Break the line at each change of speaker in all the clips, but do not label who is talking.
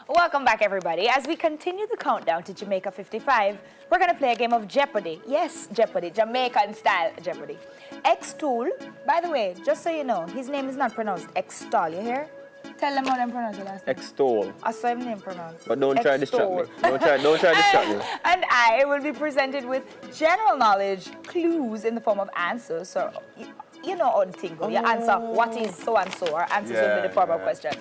Welcome back, everybody. As we continue the countdown to Jamaica 55, we're going to play a game of Jeopardy. Yes, Jeopardy, Jamaican-style Jeopardy. X-Tool, by the way, just so you know, his name is not pronounced X-Tol, you hear? Tell them how they pronounce it last name.
Extol.
I saw his name pronounced.
But don't try to distract me. Don't try to distract me.
And I will be presented with general knowledge clues in the form of answers. So, you know how the thing goes. You answer what is so and so, or answers will be the form of questions.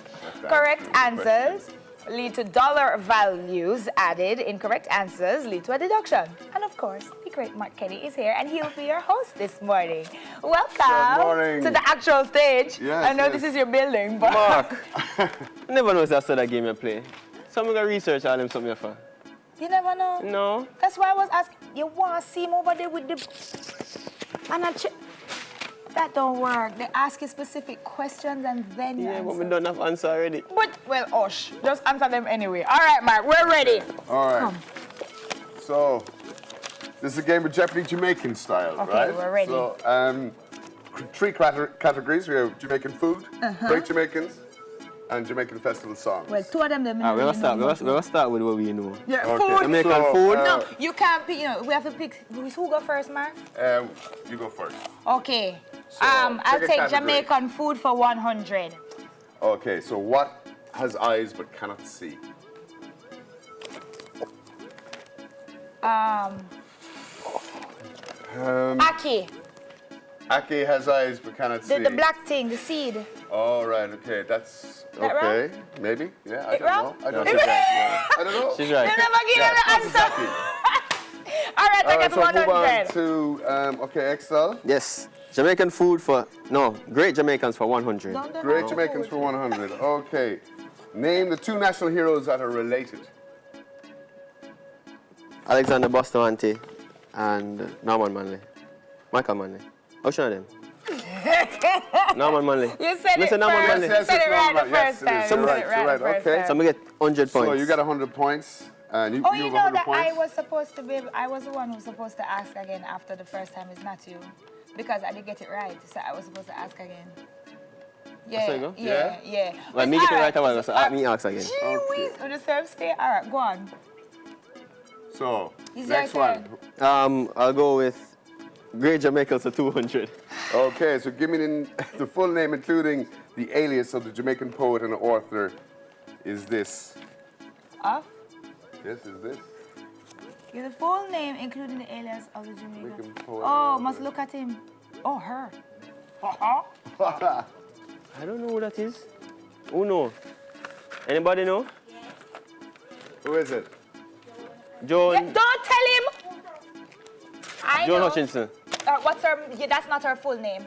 Correct answers lead to dollar values added. Incorrect answers lead to a deduction. And of course, the great Mark Kenny is here, and he'll be your host this morning. Welcome to the actual stage.
Yes,
I know this is your building, but
Mark, never knows that's that game you play. Some of the research all them something for.
you never know.
No.
That's why I was asking. You want to see him over there with the... And I that don't work. They ask you specific questions and then you
Yeah,
answer.
but we don't have answer already.
But, well, Osh, just answer them anyway. All right, Mark, we're ready.
All right.
Come.
So, this is a game of Jeopardy Jamaican style,
Okay,
right?
we're ready.
So, three categories. We have Jamaican food, Great Jamaicans, and Jamaican festival songs.
Well, two of them.
We're going to start with what we know.
Yeah,
Okay.
food.
Jamaican food.
No, you can't pick, we have to pick. Who go first, Mark?
You go first.
Okay.
So,
I'll
pick a
take
category.
Jamaican food for 100.
Okay, so what has eyes but cannot see?
Aki,
Ake has eyes but cannot see.
the black thing, the seed.
All right, okay, that's
That
okay. Maybe, yeah, I
It
don't
wrong?
know. I don't
No,
know.
she's right.
I don't know.
She's
You
right.
never give them the answer.
Exactly.
All right, I
All right,
get
so move
100.
on to, okay, Excel.
Yes. Jamaican food for... No, Great Jamaicans for 100.
Don't do
Great
no
Jamaicans
food.
for 100. Okay. Name the two national heroes that are related.
Alexander Bustamante and Norman Manley. Michael Manley. How should I them? Norman Manley.
You said it
Mr. Norman
first.
Manley.
You said it right the
Yes,
first
it
time.
is.
You
You're
said
right,
it
you're
right the
right.
first
Okay.
time.
So I'm going to get 100 points.
So you got 100 points, and you
Oh,
you
you
have
know
100
that
points.
I was supposed to be, I was the one who was supposed to ask again after the first time, it's not you. Because I didn't get it right, so I was supposed to ask again. Yeah,
so you go?
yeah.
Well, me get it right away, so me ask again.
Gee whiz, on the same stay. All right, go on.
So,
It's
next
your
one.
turn.
I'll go with Great Jamaicans for 200.
Okay, so give me the full name, including the alias of the Jamaican poet and author. Is this?
Off.
This is this.
Give the full name, including the alias of the Jamaican.
Jamaican poet.
Oh, must look at him. Oh, her.
I don't know who that is. Who know? Anybody know?
Who is it?
Joan.
Yeah, don't tell him. I
Joan
know.
Hutchinson.
What's her? Yeah, that's not her full name.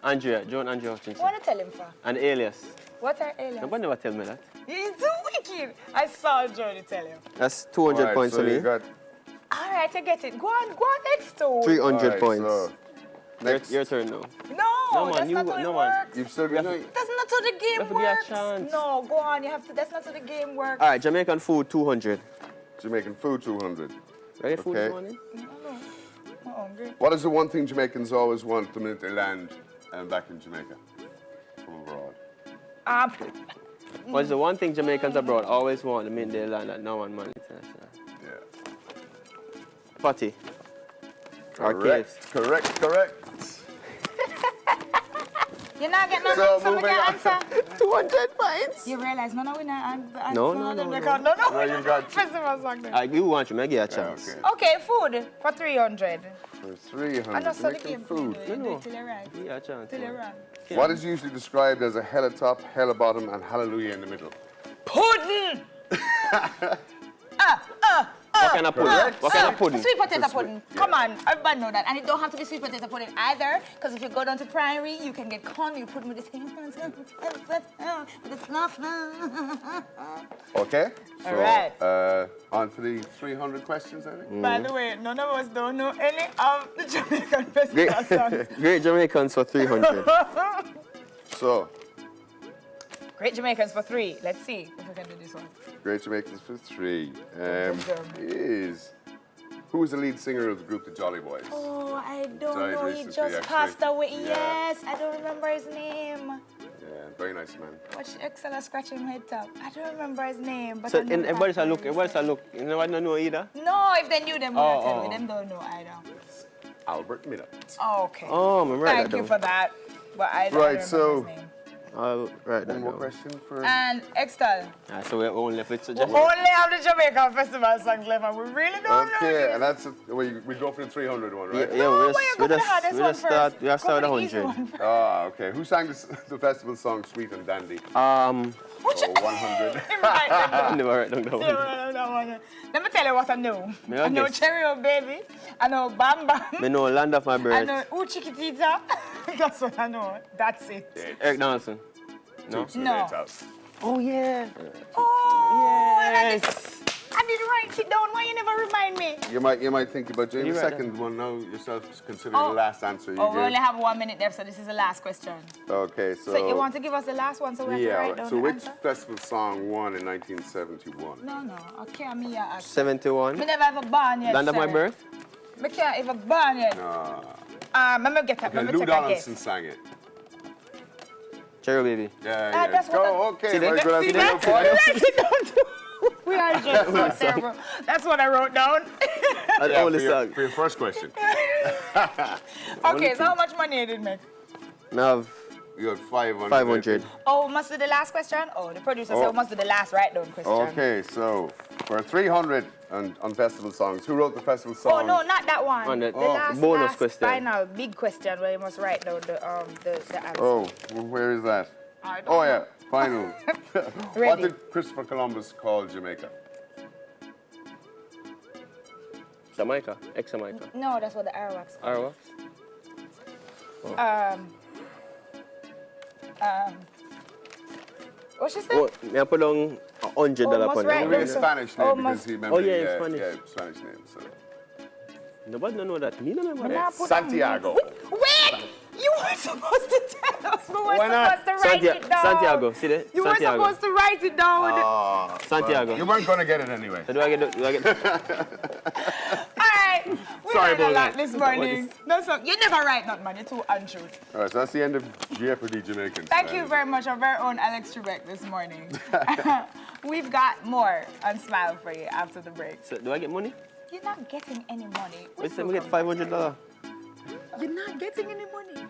Joan Andrea
What
Hutchinson.
want to tell him for?
And alias.
What's her alias?
Nobody never tell me that.
He's too wicked. I saw Jody tell him.
That's 200
Alright,
points
so
for
you
me.
got
All right, I get it. Go on next to.
300
alright,
points.
So next,
Your turn now.
No,
man,
that's
you
not
go-
how it
no, man.
works.
you've still
We have
got.
to-
That's not how the game
have to give you a
works.
chance.
No, go on. You have to. That's not how the game works.
All right, Jamaican food 200.
Jamaican food 200.
Ready food
Okay.
this morning?
I'm hungry.
What is the one thing Jamaicans always want the minute they land back in Jamaica from abroad?
What's the one thing Jamaicans abroad always want the minute they land at Norman Manley International?
Yeah.
Potty. Or
Correct.
caves.
Correct.
You're not getting no
So,
answer. We
moving
can't
on.
answer.
200 points.
You realize none of we not.
No.
No.
No,
We
you
don't
got-
festival song there.
I give one to me, give you a chance.
okay.
Okay, food for 300.
For 300.
I know so the
Jamaican
game
food.
You do
No.
it till you right.
Give you a chance.
Till you
man.
run.
What is usually described as a hella top, hella bottom, and hallelujah in the middle?
Pudding.
What kind of pudding?
Correct.
What kind of pudding?
Sweet potato
Just
pudding.
sweet,
Come
yeah.
on, everybody know that. And it don't have to be sweet potato pudding either, because if you go down to primary, you can get corn, you put them with the same with the fluff.
Okay. So,
All right.
On to the 300 questions, I think.
By the way, none of us don't know any of the Jamaican festival songs.
Great Jamaicans for 300.
So,
Great Jamaicans for 3. Let's see if we can do this one.
Great Jamaicans for 3
dum.
who is the lead singer of the group The Jolly Boys?
Oh, I don't
Died
know. He
recently,
just
actually.
passed away.
Yeah.
Yes, I don't remember his name.
Yeah, Very nice man.
Watch Excel scratching my head top. I don't remember his name, but
So
I know
everybody's a
Pastor
look, everybody's a
Reese.
look. You know what? No know either.
No, if they knew them, would
Oh,
tell
oh.
you. Them don't know either.
Albert Miller.
Okay.
Oh, I'm right.
Thank you for that. But I don't
Right,
remember
so-
his name.
I'll write that
One more
down.
question for.
And Excel.
So we're only left with
We
suggestions.
only have the Jamaica Festival songs left, and we really don't know
Okay,
this.
and that's we go for the 300 one, right?
Yeah,
No,
we
why you
just,
go
we
for the
just,
hardest
we
one
just start,
first?
we have
Go for
started
the easy
100.
one first.
Ah, okay. Who sang the festival song "Sweet and Dandy"?
What you-
100.
Right,
I never heard that
no,
one.
no, no, no. Let me tell you what I know.
May
I
I
know
guess?
Cherry O Baby. I know Bam Bam.
Me know Land of My
I
Birth.
know Ooh Chiquitita. That's what I know. That's it.
Eric Donaldson. No?
No.
Oh, yeah.
Oh, and
Yes.
I didn't write it down. Why you never remind me?
You might think about doing the
You right
second one now yourself, considering
Oh.
the last answer you
Oh, we
gave.
only have 1 minute left, so this is the last question.
Okay, so.
So you want to give us the last one so we have to write down
So
the
which
answer?
festival song won in 1971?
No. Okay, I'm here. Me
71.
never have a born yet.
Land of My
sir.
Birth.
Me can't even born yet. Let me get that.
Okay,
Let me
Lou
take a guess.
Donaldson sang it.
Cherry Baby.
Yeah,
that's what
Go, okay,
See,
very
that-
good.
See,
That's
that's what I
okay.
wrote it down too. We are just so terrible. That's what I wrote down.
That's
Yeah,
only
for, your,
song.
for your first question.
Okay, so how much money you did make?
I have
You had 500.
500.
Oh, must do the last question? Oh, the producer said we must do the last write down question.
Okay, so for 300 on festival songs, who wrote the festival song?
Oh, no, not that one.
On the-
the
oh,
last,
bonus
last
question.
final big question where you must write down the answer.
Oh, well, where is that?
I don't
Oh, yeah, final. What
Ready.
did Christopher Columbus call Jamaica?
Jamaica. Ex-Jamaica.
No, that's what the Arawaks call.
Arwa.
What she said?
Oh, me I put down $100
must
on
write
it.
It
down
was a
so-
Spanish name
oh,
because
must-
he remembered.
Oh, yeah, it's Spanish.
Yeah, Spanish name. So.
Nobody don't know that. Me don't know
Nah,
that.
put
Santiago.
Wait! You were supposed to tell us. We were
Why not?
supposed to write it down.
Santiago. See that?
You
Santiago.
were supposed to write it down.
Santiago.
You weren't going to get it anyway.
So do I get?
All right. We
Sorry
learned a
about
lot
that.
this morning. No, so you never write that, man. You're too untrue.
All right, so that's the end of Jeopardy Jamaicans.
Thank you very much, our very own Alex Trebek this morning. We've got more on Smile for you after the break.
So do I get money?
You're not getting any money.
We said we get $500.
You're not getting any money.